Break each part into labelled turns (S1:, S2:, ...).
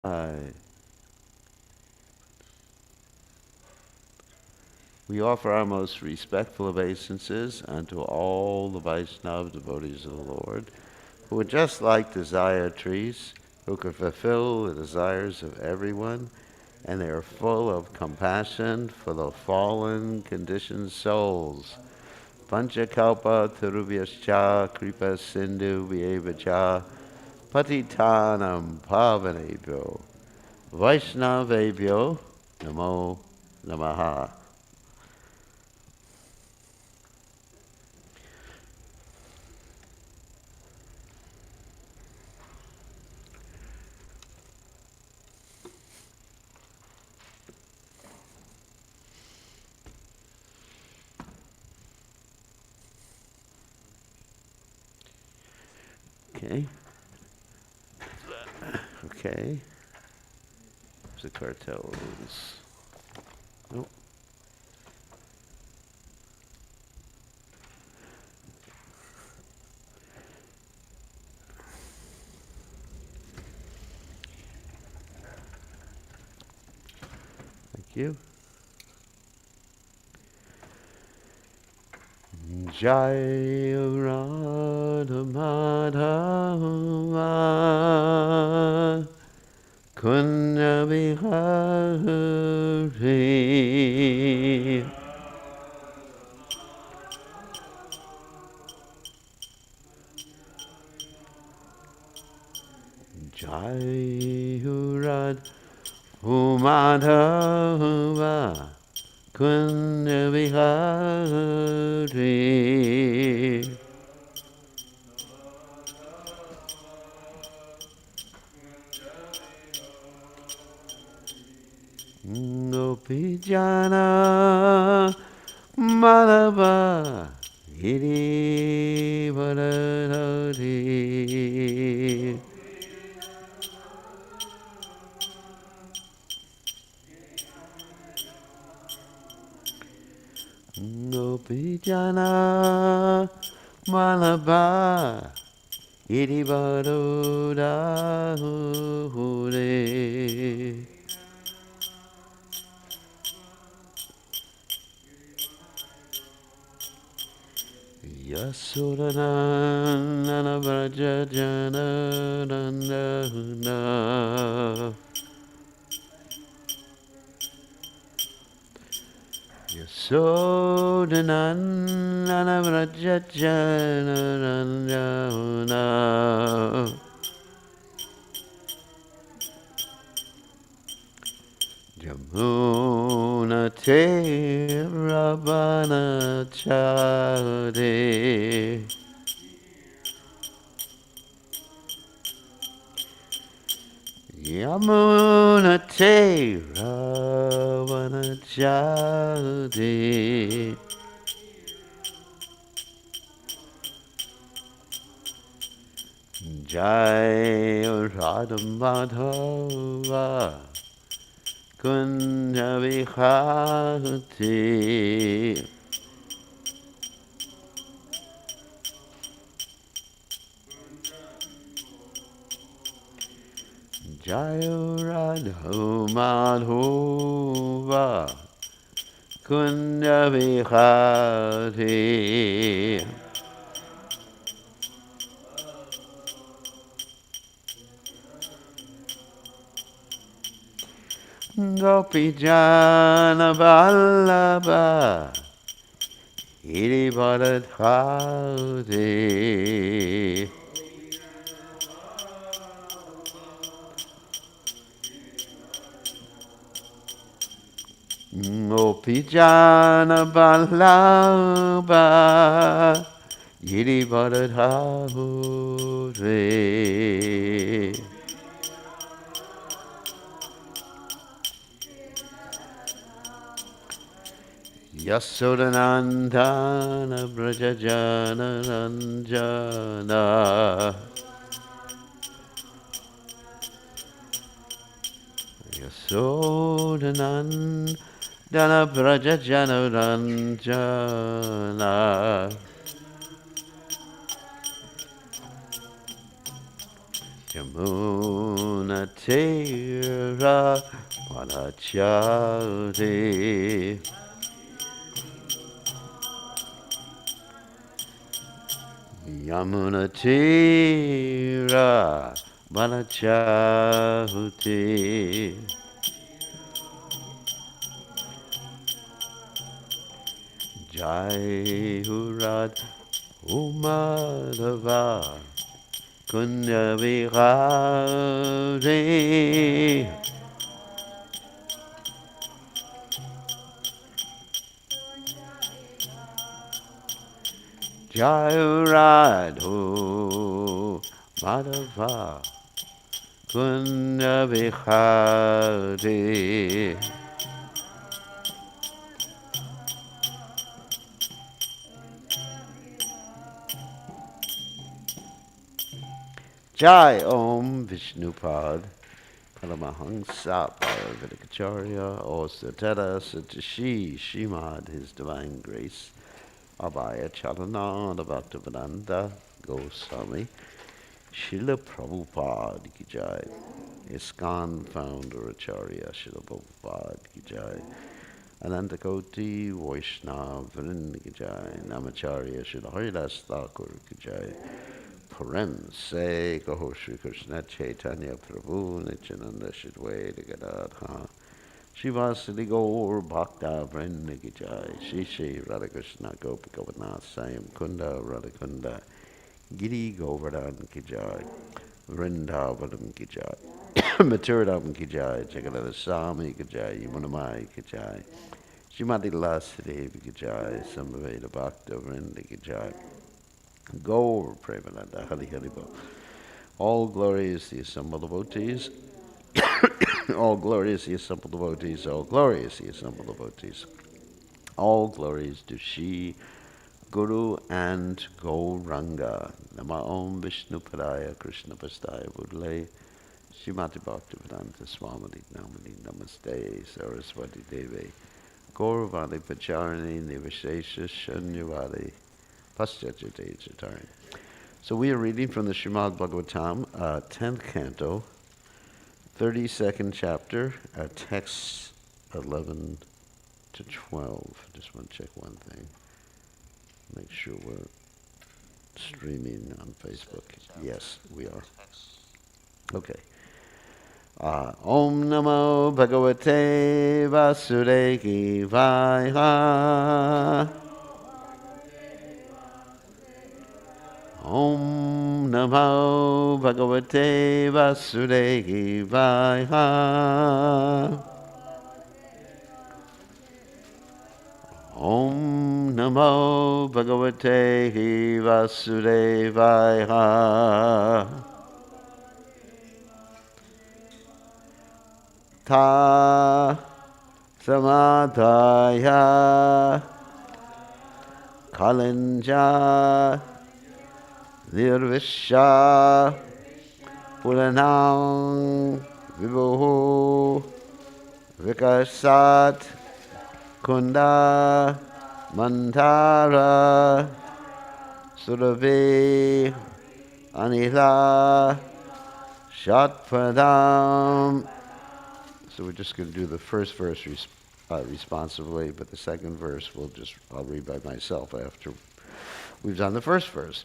S1: Hi. We offer our most respectful obeisances unto all the Vaishnava devotees of the Lord, who are just like desire trees, who can fulfill the desires of everyone, and they are full of compassion for the fallen, conditioned souls. Panchakalpa tarubhyascha kripa sindhu vyevacha patitanam pavanebhyo Vaishnavebhyo namo namaha. Okay. Okay. The cartels. Oh, thank you. Jai Radha Madhava Kunja Bihari Jai Radha Madhava Kunja Bihari Gopijana Madhava Giri Varadari Gopijana Madhava Giri Varadari Yasudanana Vraja Jananana Yasudanana Vraja Jananana Jamuna Ravana Chade Yamuna Ravana Chade Jai Radha Madhava Kunja Vihati Jai Radha Madhava Kunja Vihati Gopijana Vallabha Girivardhari Gopijana Vallabha Girivardhari Yasodanandana Brajajana Ranjana Yasodanandana Brajajana Ranjana Yamuna Tira Vanachari Yamuna Tira Vanachari Jai Hurad Umadava Kunya Vihari Jai Radhu Madhava Kunya Vihari Jai Om Vishnupad Paramahansa Vidikacharya O Satara Satashi Shimad His Divine Grace Abhaya Charananda Bhaktivedanta Goswami Srila Prabhupada Ki Jai ISKCON Founder Acharya Srila Prabhupada Ki Jai Anantakoti Vaishnava Vrinda Ki Jai Namacharya Srila Haridas Thakur Ki Jai Prem Se Kaho Shri Krishna Chaitanya Prabhu Nityananda Shri Advaita Gadadha Shivasadi Gaur Bhakta Vrinda Ki Jai Shri Shri Radha Krishna Gopikavanath Sayam Kunda Radha Kunda Giri Govardhan Ki Jai Vrindavanam Ki Jai Maturidam Ki Jai Jagadada Swami Ki Jai Yamunamai Ki Jai Shrimati Lasadevi Ki Jai Samaveda Bhakta Vrinda Ki Jai Gaur Premananda Hari Hari Bo. All glory is the assembled devotees. All glory is the assembled devotees. All glory is the assembled devotees. All glories to Shri Guru and Gauranga. Nama Om Vishnu Padaya Krishna Pastaya Budle Srimati Bhaktivedanta Swamati Namani Namaste Saraswati Devi Gauravani Pacharani Nivashesha Shanyavadi Paschachate Chatari. So we are reading from the Srimad Bhagavatam, 10th canto, 32nd chapter, texts 11 to 12. Just want to check one thing. Make sure we're streaming on Facebook. Yes, we are. Okay. Om Namo Bhagavate Vasudevaya. Om Namo Bhagavate Vasudevaya. Om Namo Bhagavate Vasudevaya. Ta Samadhaya Kalanja Nirvisha Puranang Vibhu Vikasat Kunda Mantara Surabhi Anila Shatpadam. So we're just going to do the first verse responsively, but the second verse I'll read by myself after we've done the first verse.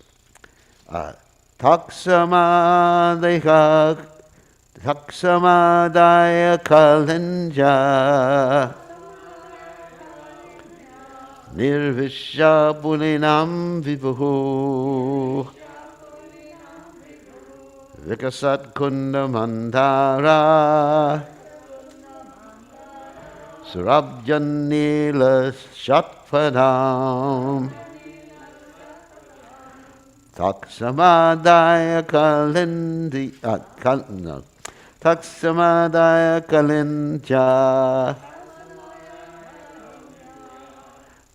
S1: Taksamadaya Kalanja Nirvisha Pulinam Vibhu Vikasat Kunda Mandara Surabjanila Shatpadam Taksamadaya Kalindi Taksamadaya Kalinja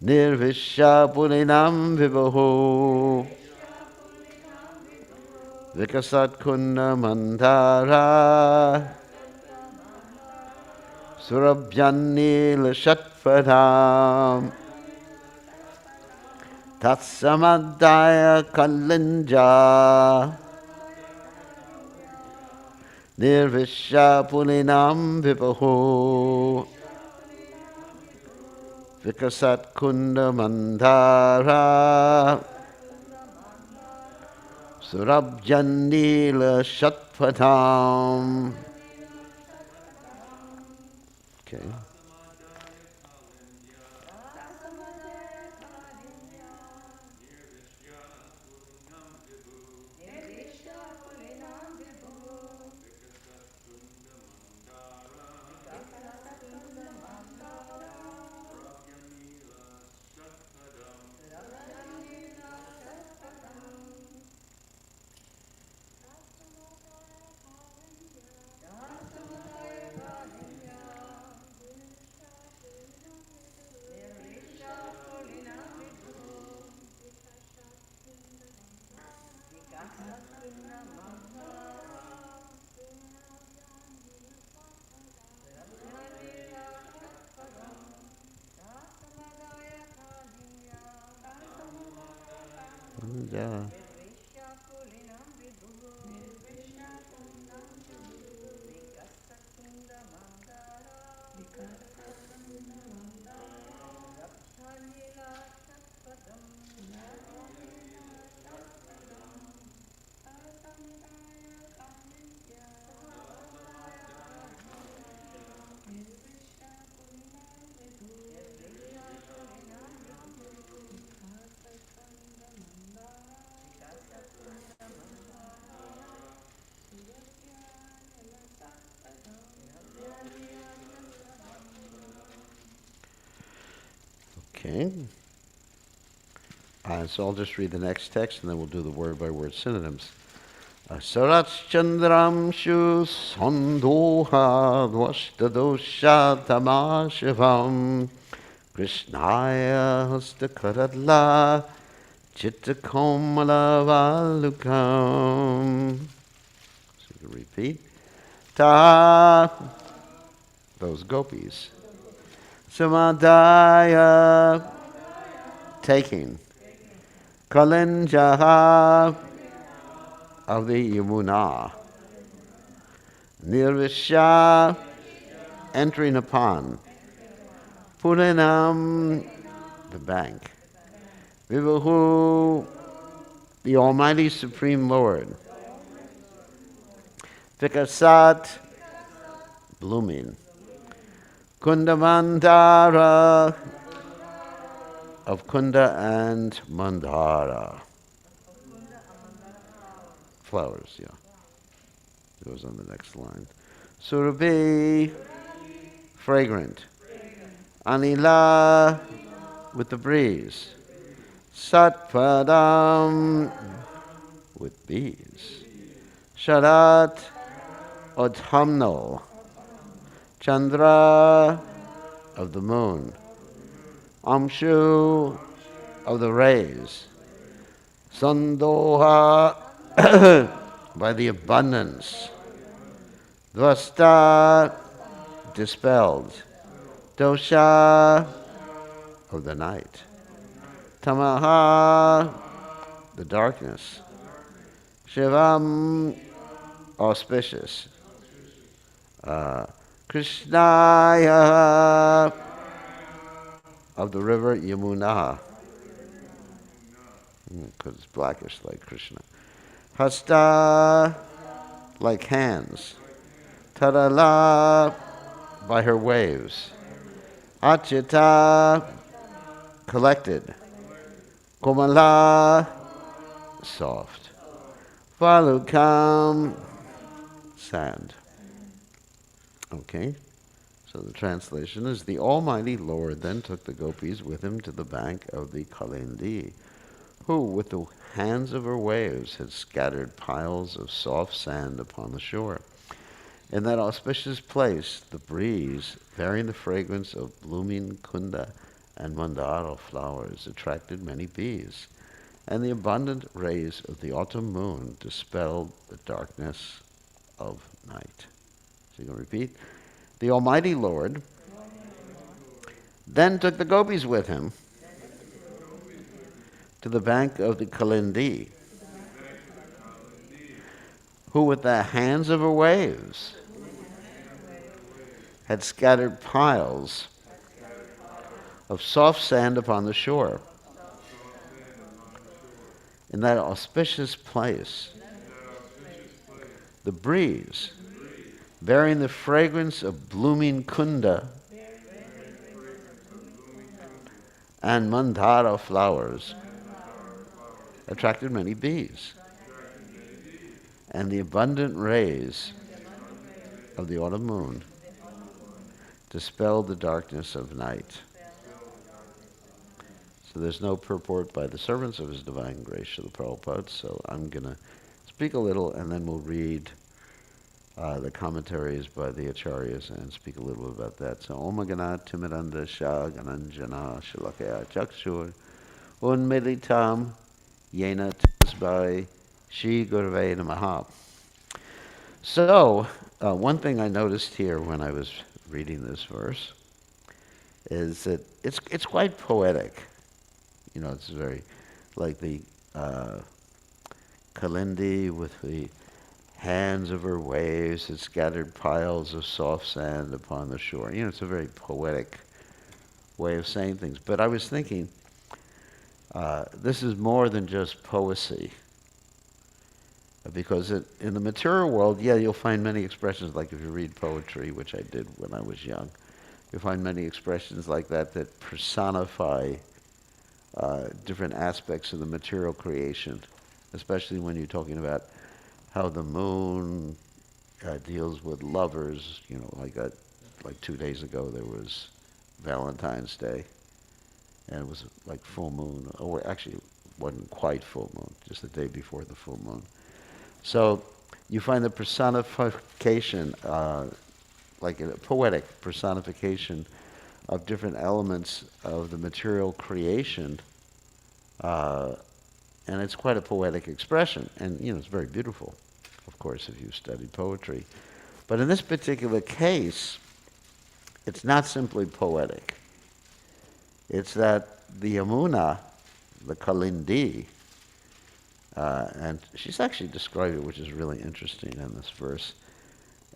S1: Nirvisha Pulinam Vibhu Vikasat Kunda Mandara Surabjanila Shatpadam Tatsamadaya Kalinja Nirvishya Pulinam Vipahu Vikasat Kunda Mandara Surabjanila Shatpatam. Okay. Yeah. Okay. So I'll just read the next text and then we'll do the word by word synonyms. Sarats Chandram Shu Sandoha Dvashtadosha Tamashivam Krishnaya Hastakaradla Chittakomala Valukam. So you can repeat. Ta, those gopis. Samadaya, taking. Kalenjaha, of the Yamuna. Nirvisha, entering upon. Puranam, the bank. Vivahu, the Almighty Supreme Lord. Vikasat, blooming. Kundamandara, of Kunda and Mandara. Flowers, yeah. Goes on the next line. Surabhi, fragrant. Anila, with the breeze. Satpadam, with bees. Sharat, autumnal. Chandra, of the moon. Amshu, of the rays. Sandoha, by the abundance. Dvasta, dispelled. Dosha, of the night. Tamaha, the darkness. Shivam, auspicious. Krishnaya, of the river Yamuna, because it's blackish like Krishna. Hasta, like hands. Tadala, by her waves. Achita, collected. Komala, soft. Valukam, sand. Okay, so the translation is, the Almighty Lord then took the gopis with him to the bank of the Kalendi, who with the hands of her waves had scattered piles of soft sand upon the shore. In that auspicious place, the breeze, bearing the fragrance of blooming kunda and mandara flowers, attracted many bees, and the abundant rays of the autumn moon dispelled the darkness of night. So you can repeat. The Almighty Lord then took the gopis with him to the bank of the Kalendi, who with the hands of her waves had scattered piles of soft sand upon the shore. In that auspicious place, the breeze, bearing the fragrance of blooming kunda and mandara flowers, attracted many bees, and the abundant rays of the autumn moon dispelled the darkness of night. So there's no purport by the servants of His Divine Grace, Srila Prabhupada, so I'm going to speak a little and then we'll read the commentaries by the Acharyas and speak a little bit about that. So, Om Gana Timiranda Shah Gananjana Shalakaya Chakshur Unmilitam Yena Tasbai Shri Gurave Namaha. So, one thing I noticed here when I was reading this verse is that it's quite poetic. You know, it's very like the Kalindi with the hands of her waves had scattered piles of soft sand upon the shore. You know, it's a very poetic way of saying things. But I was thinking, this is more than just poesy. Because in the material world, yeah, you'll find many expressions, like if you read poetry, which I did when I was young, you'll find many expressions like that that personify different aspects of the material creation, especially when you're talking about how the moon deals with lovers. You know, like 2 days ago there was Valentine's Day, and it was like full moon. Or actually, it wasn't quite full moon, just the day before the full moon. So you find the personification, like a poetic personification of different elements of the material creation, and it's quite a poetic expression. And, you know, it's very beautiful, of course, if you've studied poetry. But in this particular case, it's not simply poetic. It's that the Yamuna, the Kalindi, and she's actually described it, which is really interesting in this verse,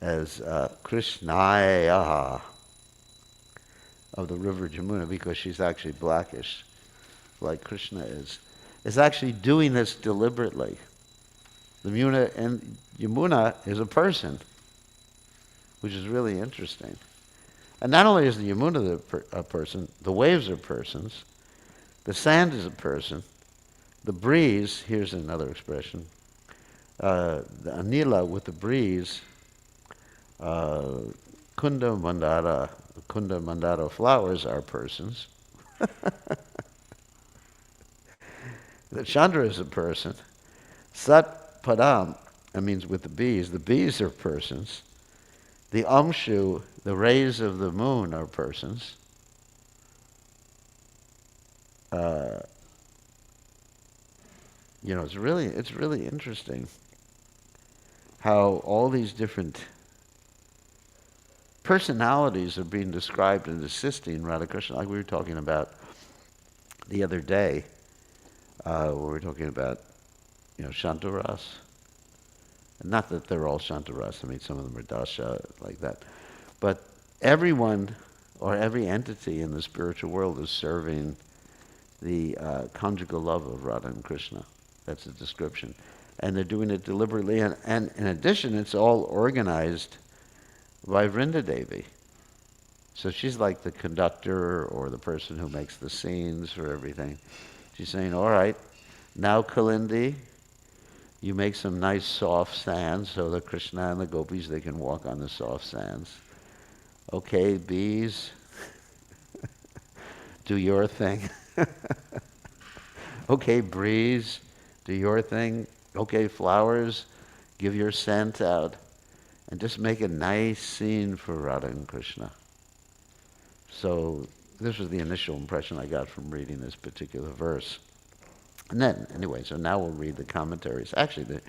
S1: as Krishnaya of the river Jamuna, because she's actually blackish, like Krishna is actually doing this deliberately. The Yamuna is a person, which is really interesting. And not only is the Yamuna a person, the waves are persons, the sand is a person, the breeze, here's another expression, the Anila with the breeze, Kunda Mandara flowers are persons. The Chandra is a person. Sat Padam, that means with the bees are persons. The Amshu, the rays of the moon, are persons. You know, it's really interesting how all these different personalities are being described and assisting Radhakrishna, like we were talking about the other day, where we were talking about, you know, Shantaras. Not that they're all Shantaras, I mean, some of them are Dasha, like that. But everyone, or every entity in the spiritual world is serving the conjugal love of Radha and Krishna. That's the description. And they're doing it deliberately, and in addition, it's all organized by Vrinda Devi. So she's like the conductor or the person who makes the scenes for everything. She's saying, all right, now Kalindi, you make some nice soft sands so that Krishna and the gopis, they can walk on the soft sands. Okay, bees, do your thing. Okay, breeze, do your thing. Okay, flowers, give your scent out. And just make a nice scene for Radha and Krishna. So this was the initial impression I got from reading this particular verse. And then, anyway, so now we'll read the commentaries. Actually,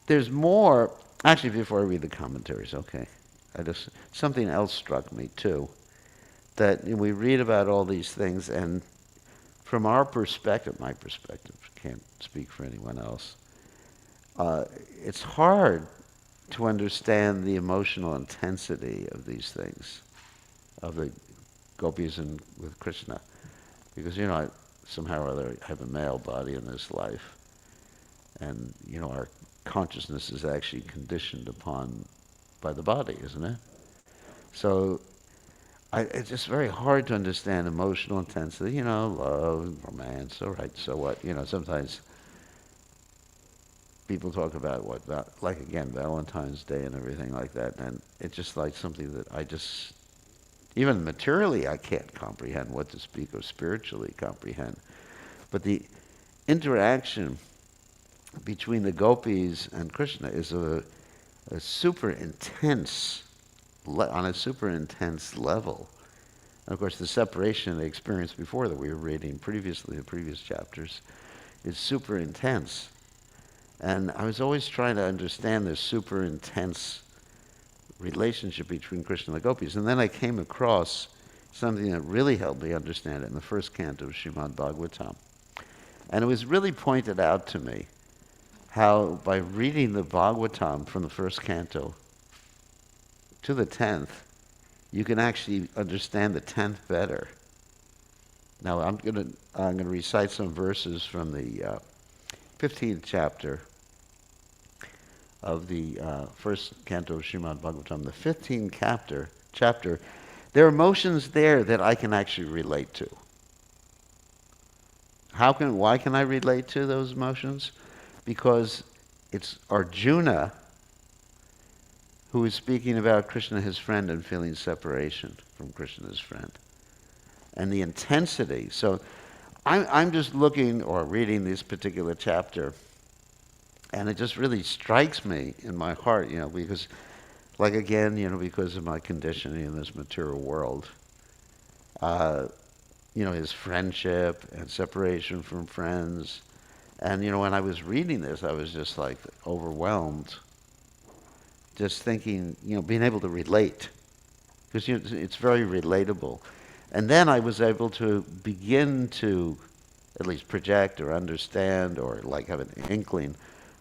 S1: there's more. Actually, before I read the commentaries, okay, something else struck me too. That we read about all these things, and from our perspective, my perspective, can't speak for anyone else, it's hard to understand the emotional intensity of these things, of the gopis and with Krishna. Because, somehow or other I have a male body in this life. And, our consciousness is actually conditioned upon by the body, isn't it? So it's just very hard to understand emotional intensity, love, romance, all right, so what? Sometimes people talk about like again, Valentine's Day and everything like that, and it's just like something that even materially I can't comprehend, what to speak of spiritually comprehend. But the interaction between the gopis and Krishna is a super intense, on a super intense level. And of course, the separation they experienced before that we were reading previously, the previous chapters, is super intense. And I was always trying to understand this super intense relationship between Krishna and the gopis. And then I came across something that really helped me understand it in the first canto of Srimad Bhagavatam. And it was really pointed out to me how by reading the Bhagavatam from the first canto to the 10th, you can actually understand the 10th better. Now I'm going to recite some verses from the 15th chapter of the first canto of Srimad Bhagavatam. The 15th chapter, there are emotions there that I can actually relate to. Why can I relate to those emotions? Because it's Arjuna who is speaking about Krishna, his friend, and feeling separation from Krishna, his friend. And the intensity. So I'm just looking or reading this particular chapter, and it just really strikes me in my heart, because, like again, because of my conditioning in this material world, his friendship and separation from friends. And, when I was reading this, I was just like overwhelmed, just thinking, being able to relate, because it's very relatable. And then I was able to begin to at least project or understand or like have an inkling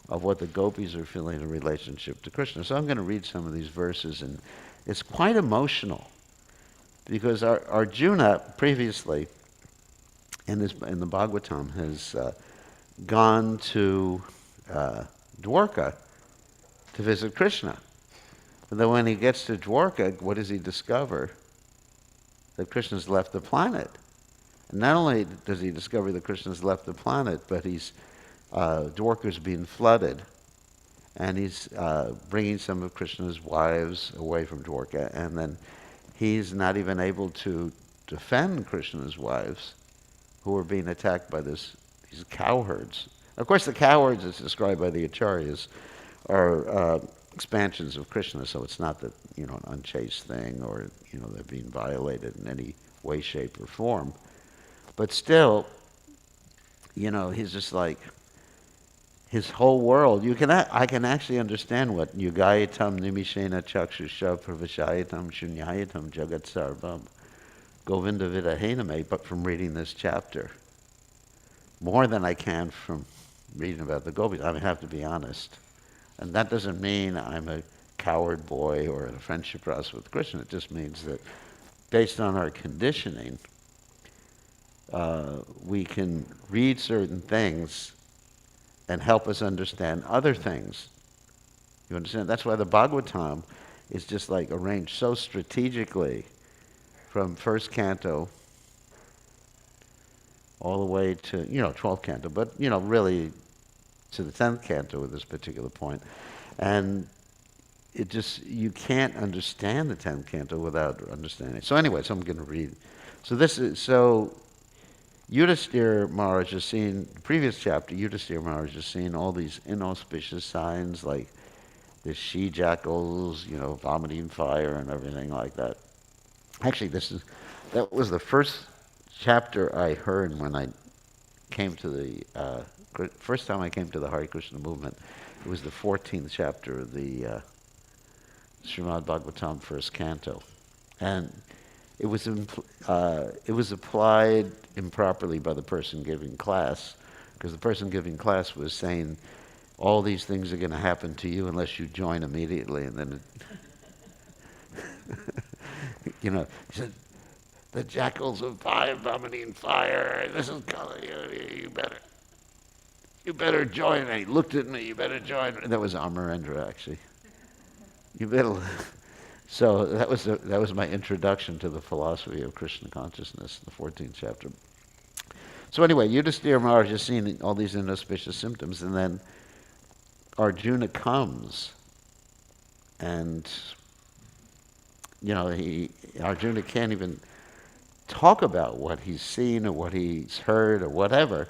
S1: of what the gopis are feeling in relationship to Krishna. So I'm going to read some of these verses, and it's quite emotional, because Arjuna previously in the Bhagavatam has gone to Dwarka to visit Krishna. But then when he gets to Dwarka, what does he discover? That Krishna's left the planet. And not only does he discover that Krishna's left the planet, but Dwarka's being flooded. And he's bringing some of Krishna's wives away from Dwarka. And then he's not even able to defend Krishna's wives, who are being attacked by these cowherds. Of course, the cowherds, as described by the acharyas, are expansions of Krishna, so it's not that, an unchaste thing or, they're being violated in any way, shape, or form. But still, he's just like, his whole world, I can actually understand what Yugayatam Nimishena Chakshusha Pravashayatam Shunyayatam Jagat Sarvam Govinda Vidahename, but from reading this chapter. More than I can from reading about the gopis. I have to be honest. And that doesn't mean I'm a coward boy or in a friendship rasa with Krishna. It just means that based on our conditioning, we can read certain things and help us understand other things. You understand? That's why the Bhagavatam is just like arranged so strategically from first canto all the way to, 12th canto, but, really to the 10th canto at this particular point. And you can't understand the 10th canto without understanding. So anyway, so I'm going to read. So Yudhisthira Maharaj has seen, the previous chapter, Yudhisthira Maharaj has seen all these inauspicious signs like the she-jackals, vomiting fire and everything like that. Actually, that was the first chapter I heard when I came to the, first time I came to the Hare Krishna movement. It was the 14th chapter of the Srimad Bhagavatam first canto. And it was applied improperly by the person giving class, because the person giving class was saying all these things are going to happen to you unless you join immediately. And then, he said, the jackals of fire vomiting fire. This is color. You better join. And he looked at me. You better join. And that was Amarendra, actually. You better. So that was my introduction to the philosophy of Krishna consciousness, the 14th chapter. So anyway, Yudhisthira Maharaj is seeing all these inauspicious symptoms, and then Arjuna comes, and Arjuna can't even talk about what he's seen or what he's heard or whatever.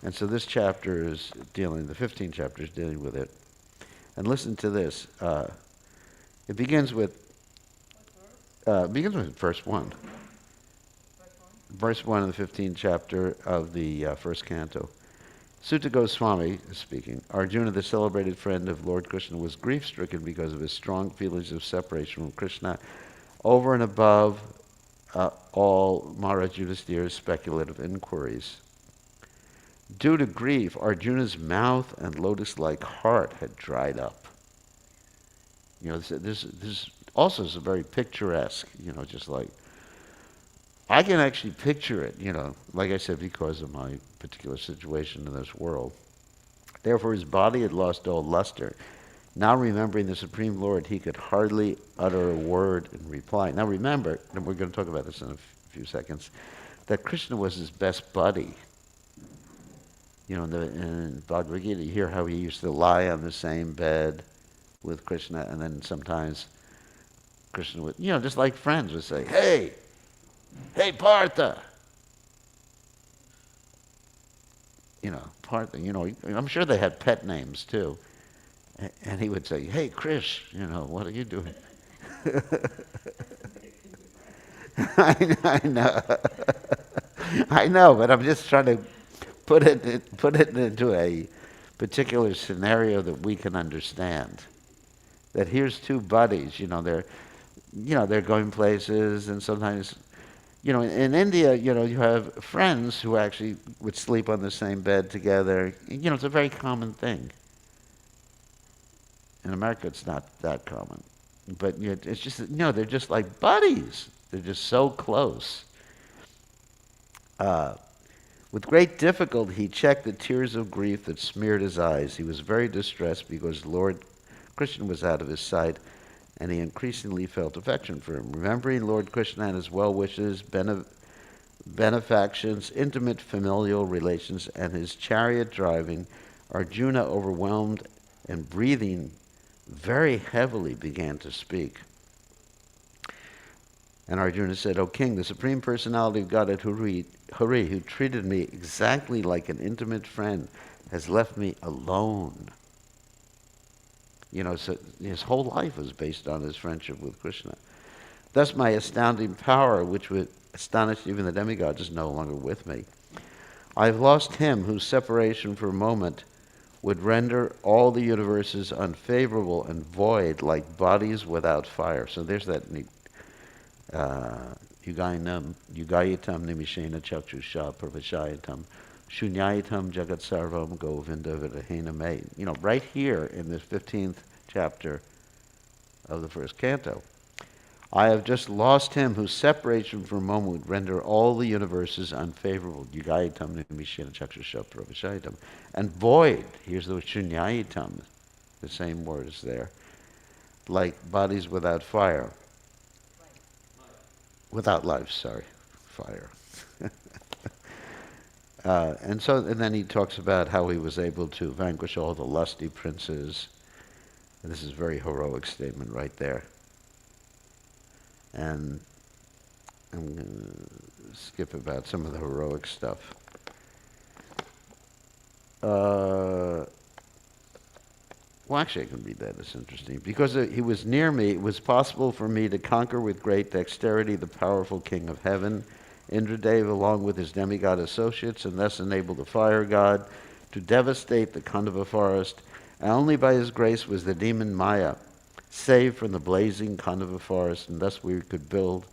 S1: And so this chapter is the 15th chapter is dealing with it. And listen to this. It begins with verse 1. Verse 1 of the 15th chapter of the first canto. Sutta Goswami is speaking. Arjuna, the celebrated friend of Lord Krishna, was grief-stricken because of his strong feelings of separation from Krishna over and above all Maharaj Yudhisthira's speculative inquiries. Due to grief, Arjuna's mouth and lotus-like heart had dried up. This also is a very picturesque, just like, I can actually picture it, like I said, because of my particular situation in this world. Therefore, his body had lost all luster. Now remembering the Supreme Lord, he could hardly utter a word in reply. Now remember, and we're going to talk about this in a few seconds, that Krishna was his best buddy. In Bhagavad Gita, you hear how he used to lie on the same bed with Krishna, and then sometimes Krishna would, just like friends would say, hey, Partha. Partha, I'm sure they had pet names too. And he would say, hey, Krish, what are you doing? I know. I know, but I'm just trying to put it into a particular scenario that we can understand. That here's two buddies, they're going places, and sometimes, in India, you have friends who actually would sleep on the same bed together. It's a very common thing. In America, it's not that common. But it's just, they're just like buddies. They're just so close. With great difficulty, he checked the tears of grief that smeared his eyes. He was very distressed because Lord Krishna was out of his sight, and he increasingly felt affection for him. Remembering Lord Krishna and his well-wishes, benefactions, intimate familial relations, and his chariot driving, Arjuna, overwhelmed and breathing very heavily, began to speak. And Arjuna said, O king, the Supreme Personality of Godhead, Hari, who treated me exactly like an intimate friend, has left me alone. So his whole life was based on his friendship with Krishna. Thus my astounding power, which would astonish even the demigods, is no longer with me. I've lost him whose separation for a moment would render all the universes unfavorable and void like bodies without fire. So there's that neat yugayitam nimishena chakshusha pravashayatam shunyayitam jagat sarvam govinda vidahena me. Right here in this 15th chapter of the first canto. I have just lost him whose separation for a moment would render all the universes unfavorable. Yugayitam nimishena chakshusha pravashayatam. And void, here's the shunyayitam, the same word is there, like bodies without fire. Without life, fire. And then he talks about how he was able to vanquish all the lusty princes. And this is a very heroic statement right there. And I'm going to skip about some of the heroic stuff. Well, actually, I can read that. It's interesting. Because he was near me, it was possible for me to conquer with great dexterity the powerful king of heaven, Indradev, along with his demigod associates, and thus enable the fire god to devastate the Khandava forest. And only by his grace was the demon Maya saved from the blazing Khandava forest, and thus we could build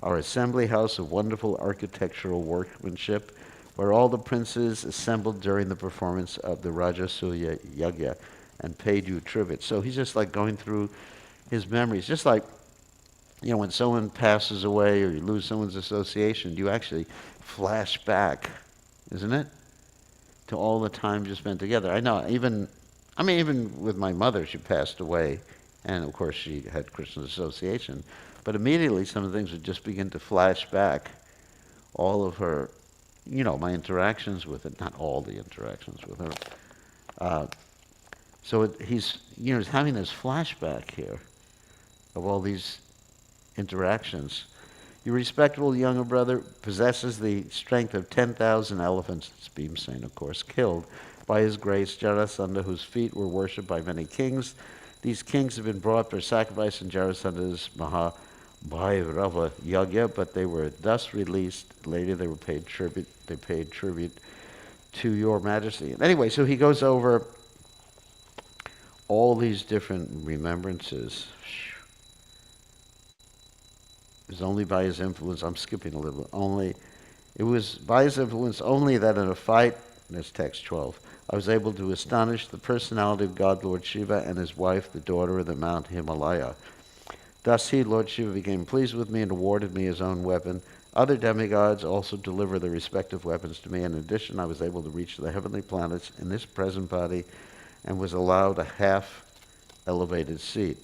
S1: our assembly house of wonderful architectural workmanship where all the princes assembled during the performance of the Rajasuya Yagya and paid you tribute. So he's just like going through his memories, just like, when someone passes away or you lose someone's association, you actually flash back, isn't it, to all the time you spent together. I know, even with my mother, she passed away, and of course she had Krishna's association, but immediately some of the things would just begin to flash back, all of her, my interactions with it, not all the interactions with her. He's having this flashback here of all these interactions. Your respectable younger brother possesses the strength of 10,000 elephants, it's Bhimsen, of course, killed by his grace Jarasandha, whose feet were worshipped by many kings. These kings have been brought for sacrifice in Jarasandha's Mahabhairava Yagya, but they were thus released. Later they were paid tribute. They paid tribute to your majesty. Anyway, so he goes over all these different remembrances. It was only by his influence, I'm skipping a little, it was by his influence only that in a fight, that's text 12, I was able to astonish the personality of God, Lord Shiva, and his wife, the daughter of the Mount Himalaya. Thus he, Lord Shiva, became pleased with me and awarded me his own weapon. Other demigods also deliver their respective weapons to me. In addition, I was able to reach the heavenly planets in this present body and was allowed a half-elevated seat.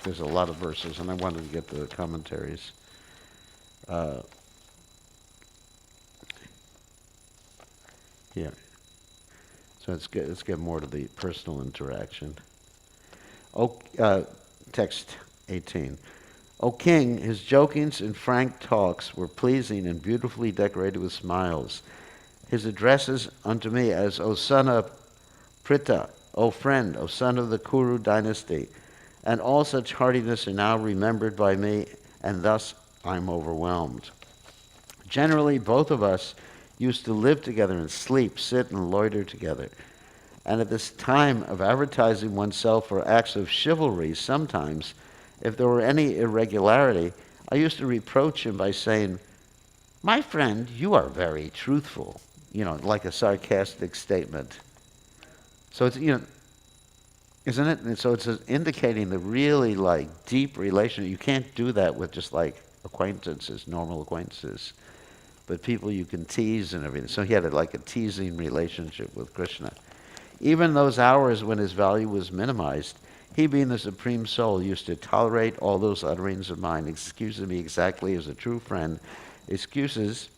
S1: There's a lot of verses, and I wanted to get the commentaries. Here. So let's get more to the personal interaction. Text 18. O king, his jokings and frank talks were pleasing and beautifully decorated with smiles. His addresses unto me as, O son of Pritha, O friend, O son of the Kuru dynasty, and all such heartiness are now remembered by me, and thus I'm overwhelmed. Generally, both of us used to live together and sleep, sit, and loiter together. And at this time of advertising oneself for acts of chivalry, sometimes, if there were any irregularity, I used to reproach him by saying, my friend, you are very truthful, like a sarcastic statement. So it's, isn't it? And so it's indicating the really deep relation. You can't do that with just acquaintances, normal acquaintances, but people you can tease and everything. So he had a teasing relationship with Krishna. Even those hours when his value was minimized, he being the Supreme Soul used to tolerate all those utterings of mine, excusing me exactly as a true friend excuses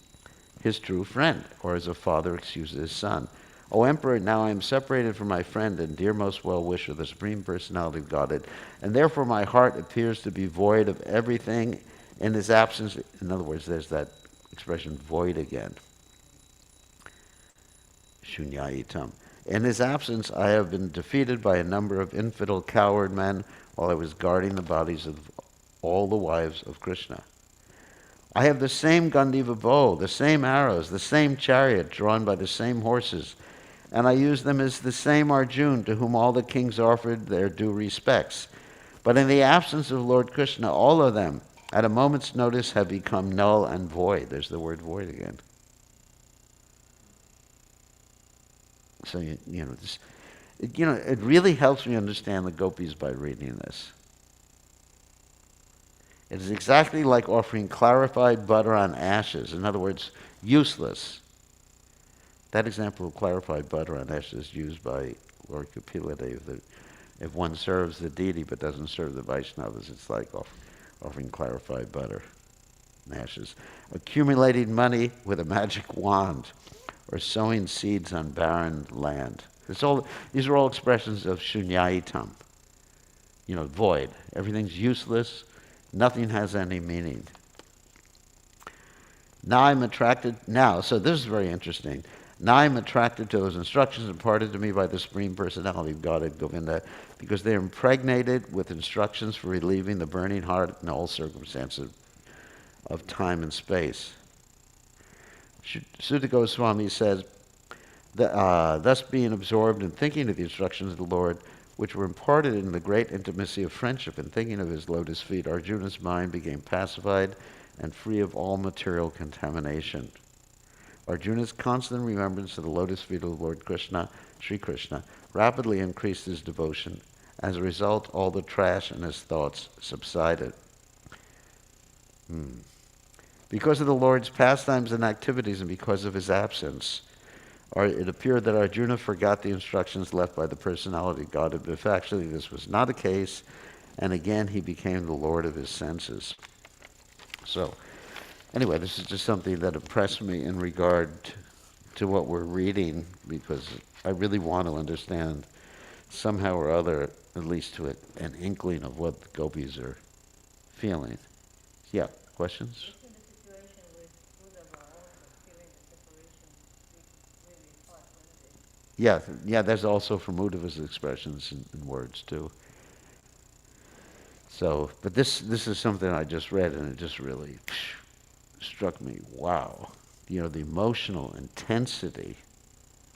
S1: his true friend, or as a father excuses his son. O Emperor, now I am separated from my friend and dear most well-wisher, the Supreme Personality of Godhead, and therefore my heart appears to be void of everything in his absence. In other words, there's that expression, void again. Shunyayitam. In his absence, I have been defeated by a number of infidel coward men while I was guarding the bodies of all the wives of Krishna. I have the same Gandiva bow, the same arrows, the same chariot drawn by the same horses, and I use them as the same Arjuna to whom all the kings offered their due respects. But in the absence of Lord Krishna, all of them, at a moment's notice, have become null and void. There's the word void again. So, it really helps me understand the gopis by reading this. It is exactly like offering clarified butter on ashes. In other words, useless. That example of clarified butter on ashes is used by Lord Kapila-Dev, that if one serves the deity but doesn't serve the Vaishnavas, it's like offering clarified butter on ashes. Accumulating money with a magic wand, or sowing seeds on barren land. These are all expressions of shunyayitam, void. Everything's useless. Nothing has any meaning. So this is very interesting. Now I'm attracted to those instructions imparted to me by the Supreme Personality of Godhead, Govinda, because they are impregnated with instructions for relieving the burning heart in all circumstances of time and space. Sutta Goswami says, thus being absorbed in thinking of the instructions of the Lord, which were imparted in the great intimacy of friendship and thinking of his lotus feet, Arjuna's mind became pacified and free of all material contamination. Arjuna's constant remembrance of the lotus feet of the Lord Krishna, Sri Krishna, rapidly increased his devotion. As a result, all the trash in his thoughts subsided. Because of the Lord's pastimes and activities and because of his absence, it appeared that Arjuna forgot the instructions left by the personality of God. If actually this was not the case, and again he became the Lord of his senses. So, anyway, this is just something that impressed me in regard to what we're reading, because I really want to understand somehow or other, at least to an inkling of what the gopis are feeling. Yeah, questions? Yeah, there's also from Uddhava's expressions in words too. So, but this is something I just read, and it just really struck me. Wow, the emotional intensity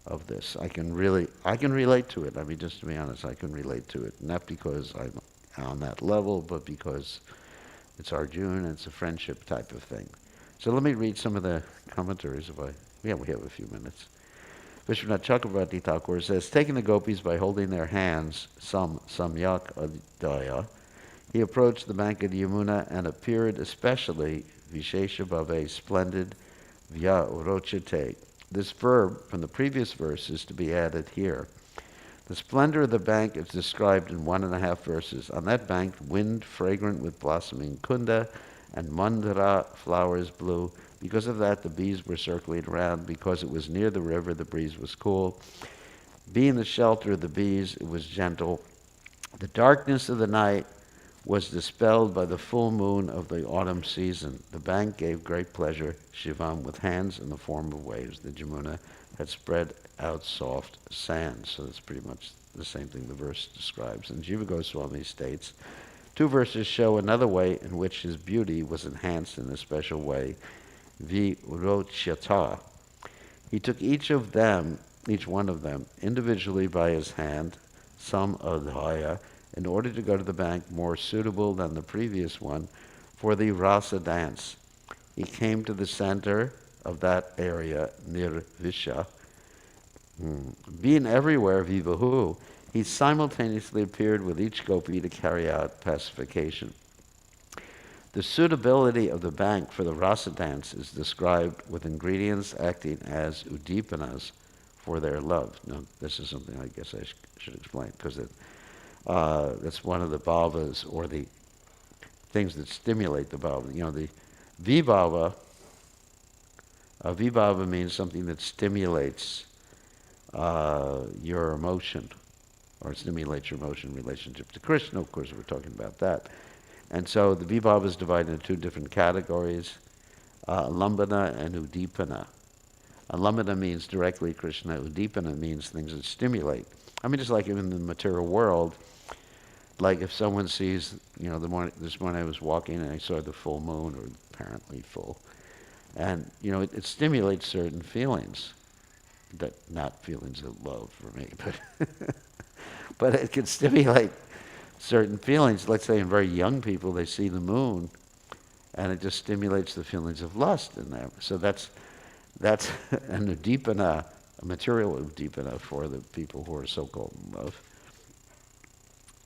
S1: of this. I can relate to it. I mean, just to be honest, I can relate to it. Not because I'm on that level, but because it's Arjuna and it's a friendship type of thing. So let me read some of the commentaries we have a few minutes. Vishwanath Chakravarti Thakur says, taking the gopis by holding their hands, samyak adaya, he approached the bank of the Yamuna and appeared especially Vishesha Bhave, splendid, vya urochite. This verb from the previous verse is to be added here. The splendor of the bank is described in 1.5 verses. On that bank, wind fragrant with blossoming kunda and mandara flowers blew. Because of that, the bees were circling around. Because it was near the river, the breeze was cool. Being the shelter of the bees, it was gentle. The darkness of the night was dispelled by the full moon of the autumn season. The bank gave great pleasure. Shivam, with hands in the form of waves, the Jamuna had spread out soft sand. So that's pretty much the same thing the verse describes. And Jiva Goswami states, 2 verses show another way in which his beauty was enhanced in a special way. Virochyata. He took each one of them, individually by his hand, some adhaya, in order to go to the bank more suitable than the previous one for the rasa dance. He came to the center of that area, nirvisha. Being everywhere, vivahu, he simultaneously appeared with each gopi to carry out pacification. The suitability of the bank for the rasa dance is described with ingredients acting as udipanas for their love. Now, this is something I guess I should explain, because that's one of the bhavas, or the things that stimulate the bhava. The vibhava, vibhava means something that stimulates your emotion, or stimulates your emotion in relationship to Krishna. Of course, we're talking about that. And so the vibhava is divided into 2 different categories, alambana and udipana. Alambana means directly Krishna. Udipana means things that stimulate. I mean, just like in the material world, like if someone sees, this morning I was walking and I saw the full moon, or apparently full, and, it stimulates certain feelings, that not feelings of love for me, but it can stimulate certain feelings. Let's say in very young people, they see the moon, and it just stimulates the feelings of lust in them. So that's an udipana, a material udipana for the people who are so-called in love,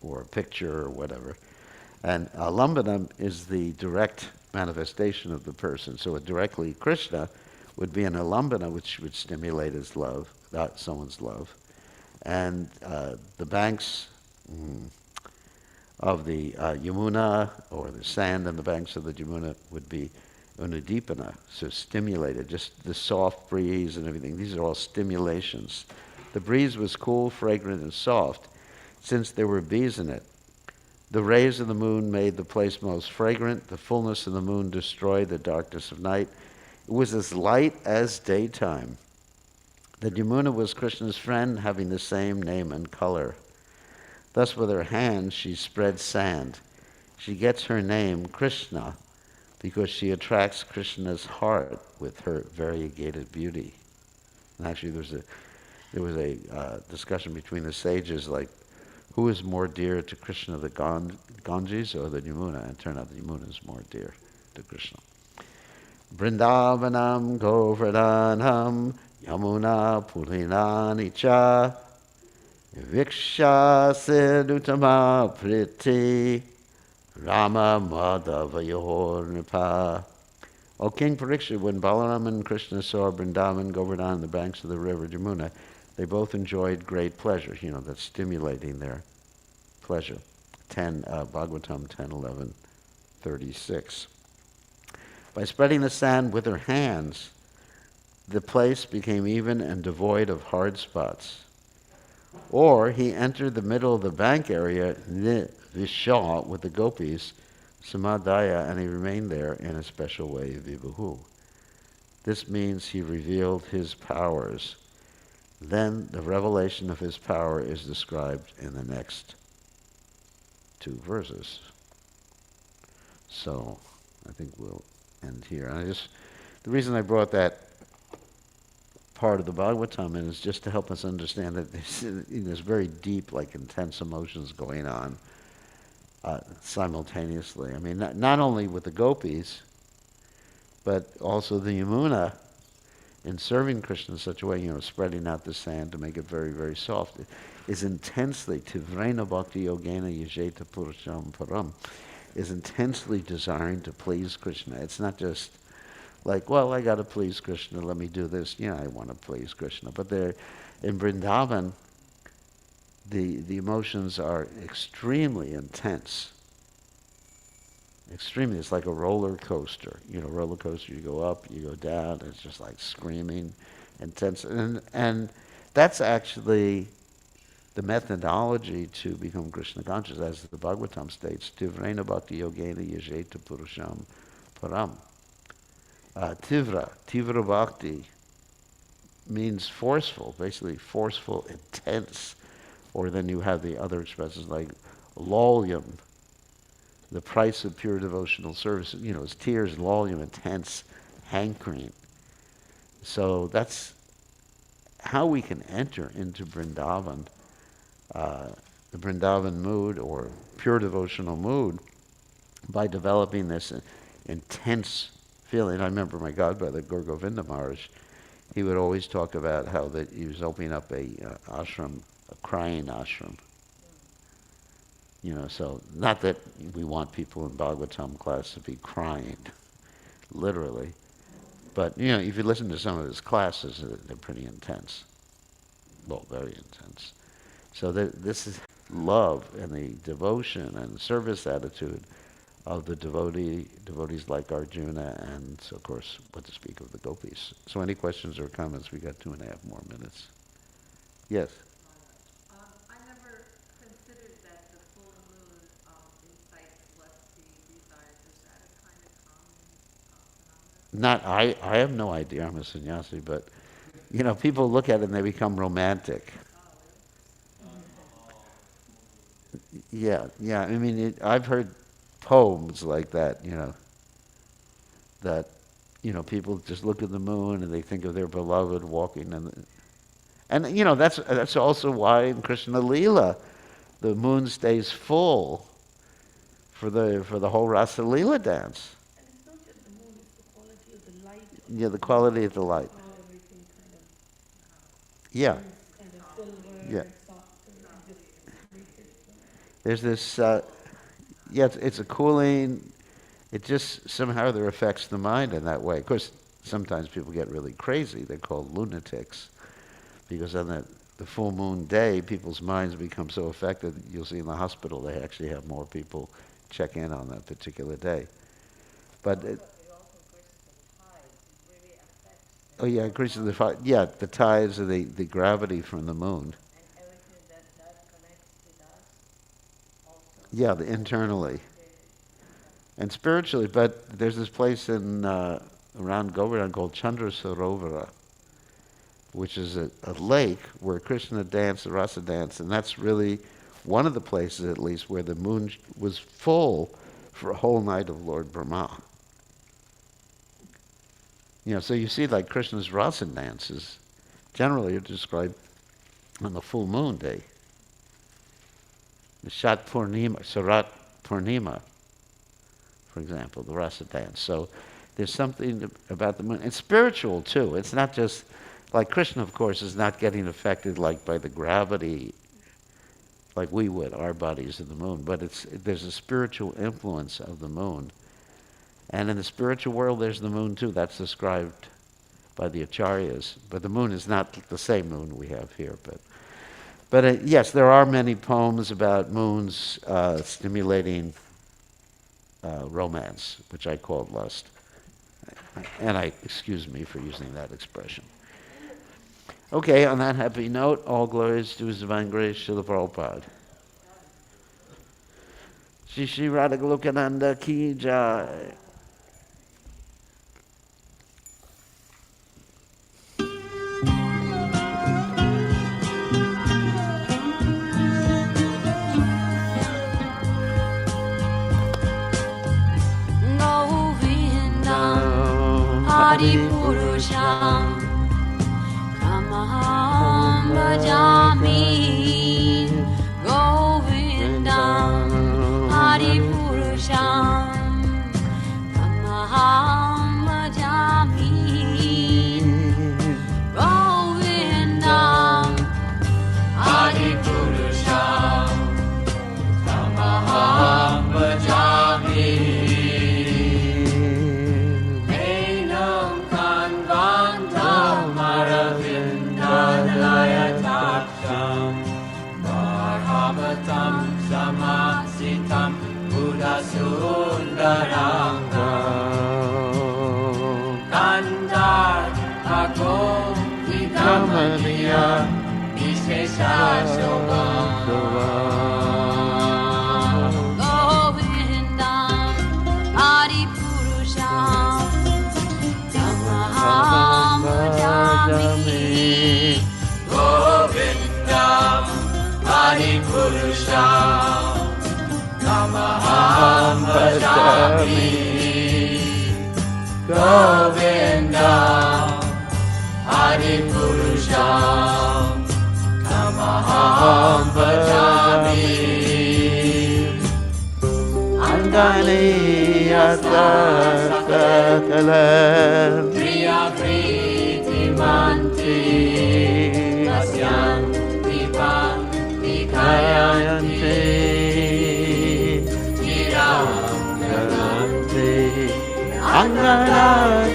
S1: or a picture or whatever. And alambanam is the direct manifestation of the person. So directly Krishna would be an alambana, which would stimulate his love, someone's love. And the banks of the Yamuna, or the sand on the banks of the Yamuna, would be unudipana, so stimulated, just the soft breeze and everything. These are all stimulations. The breeze was cool, fragrant, and soft, since there were bees in it. The rays of the moon made the place most fragrant. The fullness of the moon destroyed the darkness of night. It was as light as daytime. The Yamuna was Krishna's friend, having the same name and color. Thus with her hands she spread sand. She gets her name, Krishna, because she attracts Krishna's heart with her variegated beauty. And actually there was a discussion between the sages, like, who is more dear to Krishna, the Ganges or the Yamuna? And it turned out the Yamuna is more dear to Krishna. Vrindavanam Govardhanam Yamuna Purinani Cha Viksha Siddhutama Priti Rama Madhavayor Nipa. O King Parikshit, when Balaram and Krishna saw Vrindavan, Govardhan on the banks of the river Jamuna, they both enjoyed great pleasure. That's stimulating their pleasure. Bhagavatam 10:11-36. By spreading the sand with her hands, the place became even and devoid of hard spots. Or he entered the middle of the bank area, Vishal, with the gopis, Samadaya, and he remained there in a special way, Vibhuhu. This means he revealed his powers. Then the revelation of his power is described in the next 2 verses. So I think we'll end here. And the reason I brought that part of the Bhagavatam in is just to help us understand that there's very deep, intense emotions going on simultaneously. I mean, not only with the gopis, but also the Yamuna in serving Krishna in such a way, spreading out the sand to make it very, very soft, is intensely, Tivrena Bhakti Yogena Yajeta Purusham Param, is intensely desiring to please Krishna. It's not just like, well, I got to please Krishna, let me do this. Yeah, I want to please Krishna. But in Vrindavan, the emotions are extremely intense. Extremely. It's like a roller coaster. Roller coaster, you go up, you go down, it's just like screaming, intense. And that's actually the methodology to become Krishna conscious, as the Bhagavatam states, Tivrena Bhakti Yogena Yajeta Purusham Param. Tivra Bhakti means forceful, basically forceful, intense. Or then you have the other expressions like lolyam, the price of pure devotional service. It's tears, lolyam, intense, hankering. So that's how we can enter into Vrindavan, the Vrindavan mood or pure devotional mood, by developing this intense feeling. I remember my godbrother, Gaur Govinda Maharaj, he would always talk about how that he was opening up a ashram, a crying ashram. So not that we want people in Bhagavatam class to be crying, literally, but if you listen to some of his classes, they're pretty intense. Well, very intense. So this is love and the devotion and service attitude of the devotees like Arjuna, and so of course, what to speak of the gopis. So any questions or comments? We got 2.5 more minutes. Yes?
S2: I never considered that the full moon incites lusty desires. Is that a kind of common phenomenon?
S1: I have no idea. I'm a sannyasi, but people look at it and they become romantic. Yeah. I mean, I've heard poems like that, that people just look at the moon and they think of their beloved walking, and that's also why in Krishna Lila the moon stays full for the whole Rasa Lila dance.
S2: And it's not just the moon; it's the quality of the light.
S1: Yeah, the quality of the light.
S2: How everything kind of
S1: Yeah.
S2: kind of silver,
S1: Yeah.
S2: softer, and just makes it.
S1: There's this. It's a cooling. It just somehow there affects the mind in that way. Of course, sometimes people get really crazy. They're called lunatics, because on the full moon day, people's minds become so affected. You'll see in the hospital they actually have more people check in on that particular day. But
S2: It also increases the tides. It really affects.
S1: oh yeah, increases the tides of the gravity from the moon.
S2: And everything that connects with us also.
S1: Yeah, internally and spiritually. But there's this place in around Govardhan called Chandra Sarovara, which is a lake where Krishna danced, the Rasa dance, and that's really one of the places, at least, where the moon was full for a whole night of Lord Brahma. So you see, like Krishna's Rasa dances, generally are described on the full moon day. The Shat Purnima, Sarat Purnima, for example, the Rasa dance. So There's something about the moon. It's spiritual, too. It's not just, like Krishna, of course, is not getting affected like by the gravity like we would, our bodies in the moon. But there's a spiritual influence of the moon. And in the spiritual world, there's the moon, too. That's described by the acharyas. But the moon is not the same moon we have here. But yes, there are many poems about moons stimulating romance, which I called lust. And excuse me for using that expression. Okay, on that happy note, all glories to His Divine Grace, Srila Prabhupada. Shri Shri Radha Golokananda Ki Jai.
S3: Purusham Kamaham Bhajami Govindam Hari Purusham Kamaham Bhajami Govindam Hari Purusham Kamaham Bhajami Samasitam Buddha Sundaranga Kandar Agom Vikamaniya Vishesha Shobha Govindam Adi Purusham Tamaham Bhajami Govindam Adi Purusham Namaham Bhajami Govindam Adi Purusham Namaham Bhajami Angani Asakalam Priya Priti Manti Asyan Dipan Dikayanti Angana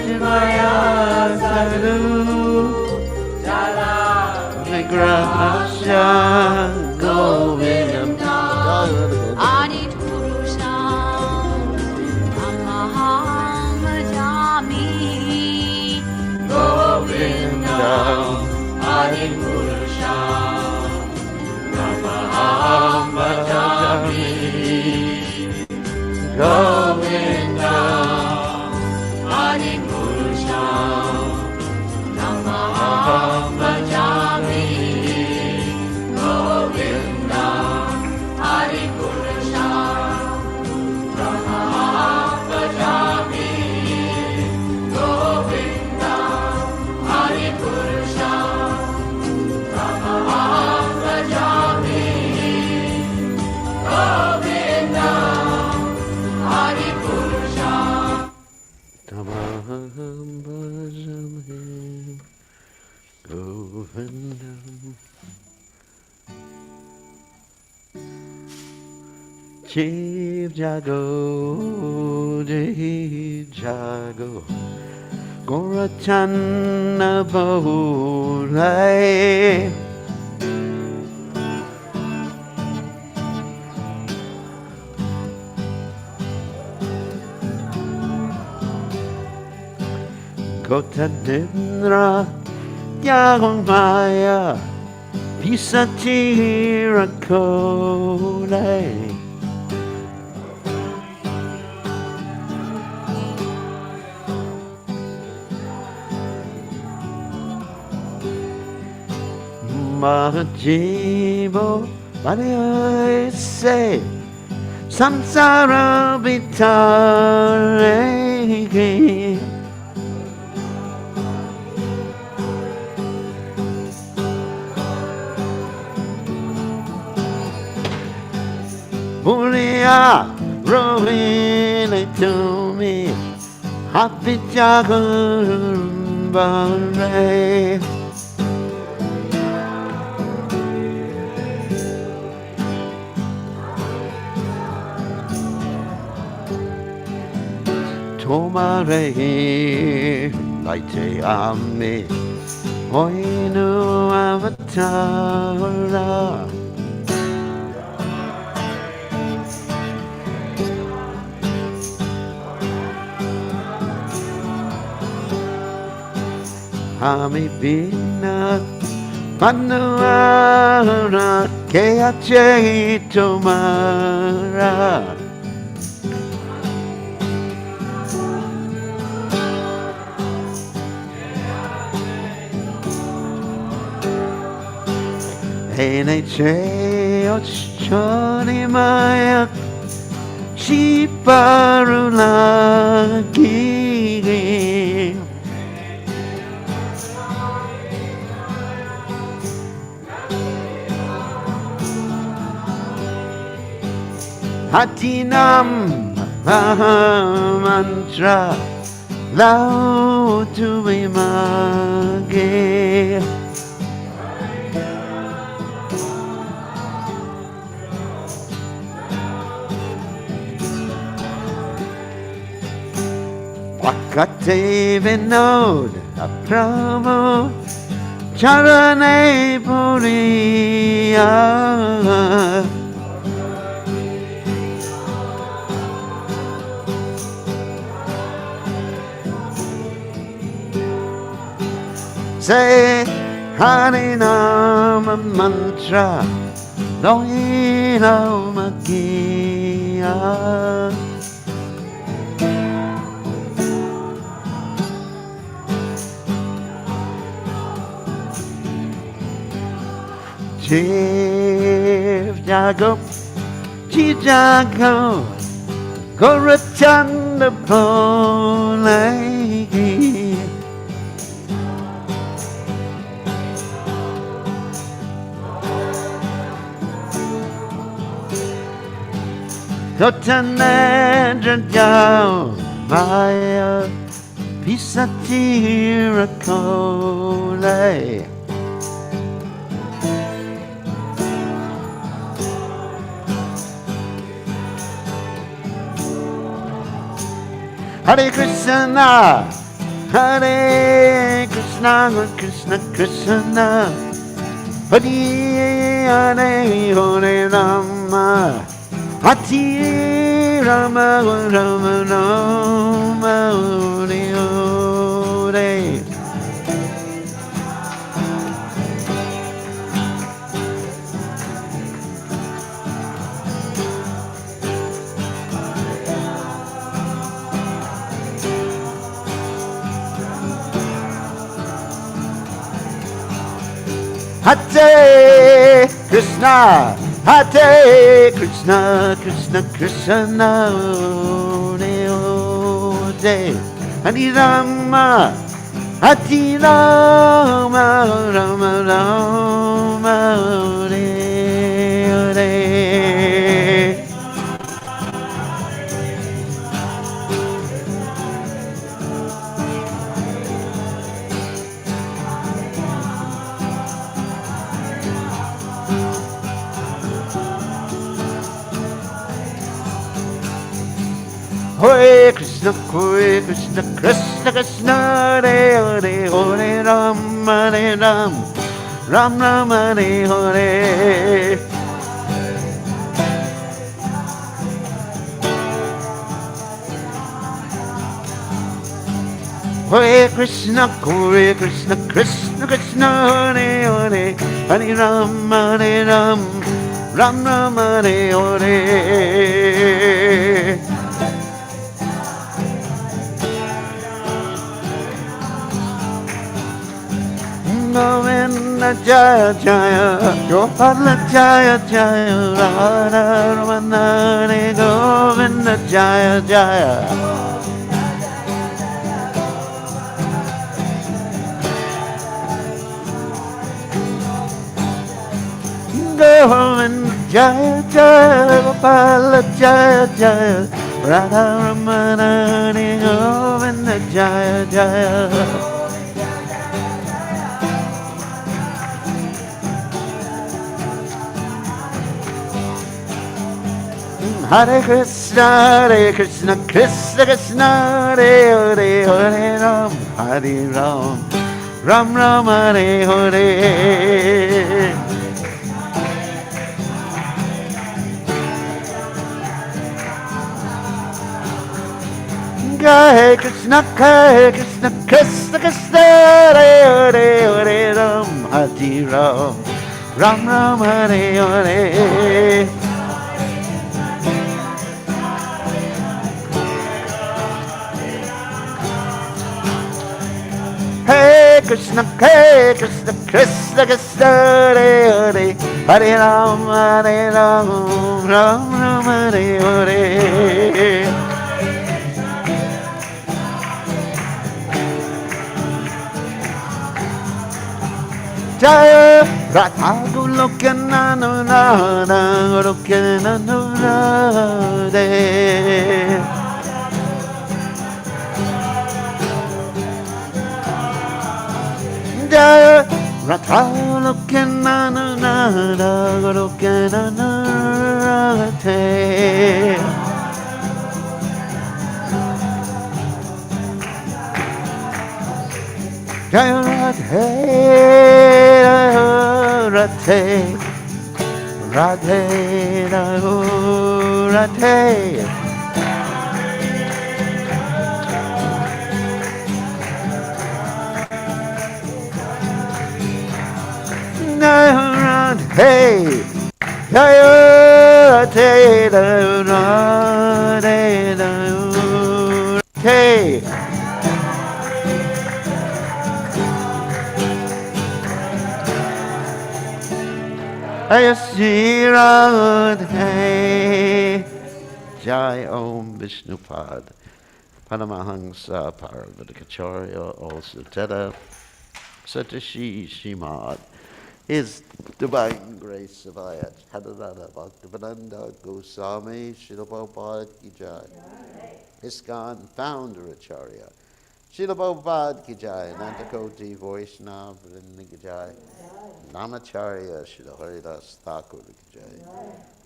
S3: Jivaya Sadhu Jala Vigrahasya Govindam Adi Purusham Namaham Bhajami Govindam Adi Purusham Namaham Bhajami Govindam Adi Purusham Namaham Bhajami Govindam Adi Purusham Namaham Bhajami Govindam Adi Purusham Namaham Bhajami Govindam Adi Purusham Namaham Bhajami Govindam Jeev Jago Jeev Jago Gorachanna Bahulai Kotadindra Yahomaya Pisatira Kole Mahajivo Bade say Samsara Vitare Pulia Rohini to me Happy Jagumbare. Tomare laite ame Oinu avatara Ami bina manuara Ke ache tomara Ene che ochoni maya Shiparulaki Hatinam mantra Lau tu image Wakate vinod apramo Charane puriya Say Harinama mantra Loina magia Chief Jago Chief Jago Goratanda Polagi Kotanandra Jao Maya Pisatira Kole Hare Krishna Hare Krishna Krishna Krishna Hare Hare Hare Rama Hati Rama Rama Rama Hare Hare Hare Krishna Hare Krishna Krishna Krishna Hare Hare Hare Rama Hare Rama Rama Rama Hare Hare Hare Krishna Krishna Krishna Krishna Hare Hare Hare Ram Hare Ram Ram Ram Hare Hare Hare Krishna Krishna Krishna Hare Hare Hare Ram Ram Ram Hare Hare Govinda Jaya Jaya Gopala Jaya Jaya Radha Ramana Hare Govinda Jaya Jaya Govinda Jaya Jaya Gopala Jaya Jaya Radha Ramana Hare Govinda Jaya Jaya. Hare Krishna, Krishna Krishna, Hare Hare, Hare Ram, Hare Ram, Ram Ram, Hare Hare. Hare Krishna, Krishna Krishna, Hare Hare, Hare Ram, Hare Ram, Ram Ram, Hare Hare. Hare Krishna, Krishna Krishna, Hare Hare, Hare Ram, Ram Ram, Hare Hare. Jaya Radha Golokana Nana Golokana Nurade. Jaya Radha Golokana Nana Golokana Nurade. Jaya Radhe Radhe Radhe Radhe. Jaya Radhe Jaya Radhe Radhe Radhe. Jai Shri Radhe Jai Om Vishnupad Paramahansa Paravatikacharya also Teta Satashi Shimad His Divine Grace of Ayat Hadadada Bhaktivedanta Goswami Srila Prabhupada Ki Jai ISKCON Founder Acharya Srila Prabhupada Ki Jai Nantakoti Vaishnava Vrinda Ki Jai Namacharya Srila Haridas Thakur Ki Jai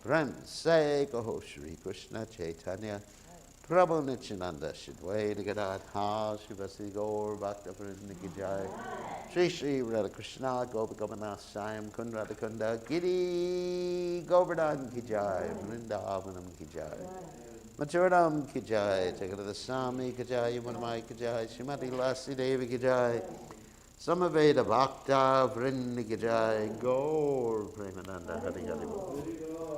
S3: Prem Se Kaho Shri Krishna Chaitanya Prabhu Nityananda Shidwai Gadadha Shivasi Gaur Bhakta Vrinda Ki Jai Shri Shri Radha Krishna Gopagopana Sayam Kundra Kunda Giri Govardhan Ki Jai Vrindavanam Ki Jai Machuranam Ki Jai Jagadada Sami Ki Jai Yamunamai Ki Jai Srimati Lasi Devi Ki Jai Samaveda Bhakta Vrinda Ki Jai Gaur Premananda Hari Hari Bol.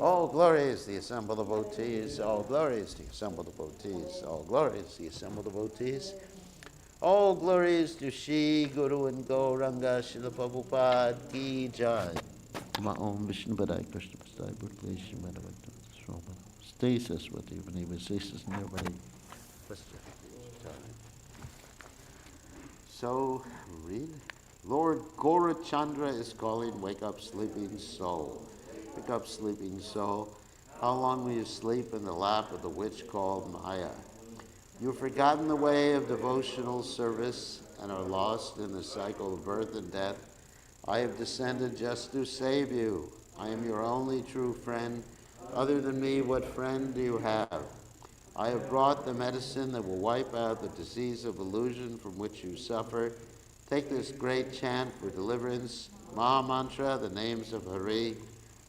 S3: All glories the assembled devotees, all glories the assembled devotees, all glories the assembled devotees. All glories to Shri Guru and Gauranga Srila Prabhupada Ki Jai. Om Vishnu Padai Krishna Pastai Bhutale Shrimad Bhakti Stay Saswati Vaneva Sesas Nirvani. So read. Lord Gaurachandra is calling, wake up sleeping soul. Wake up sleeping soul. How long will you sleep in the lap of the witch called Maya? You've forgotten the way of devotional service and are lost in the cycle of birth and death. I have descended just to save you. I am your only true friend. Other than me, what friend do you have? I have brought the medicine that will wipe out the disease of illusion from which you suffer. Take this great chant for deliverance. Maha Mantra, the names of Hari.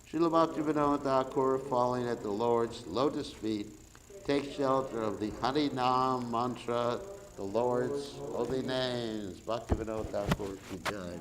S3: Srila Bhaktivinoda Thakur, falling at the Lord's lotus feet. Take shelter of the Hari Nam Mantra, the Lord's holy names. Bhaktivinoda Thakur Ki Jai.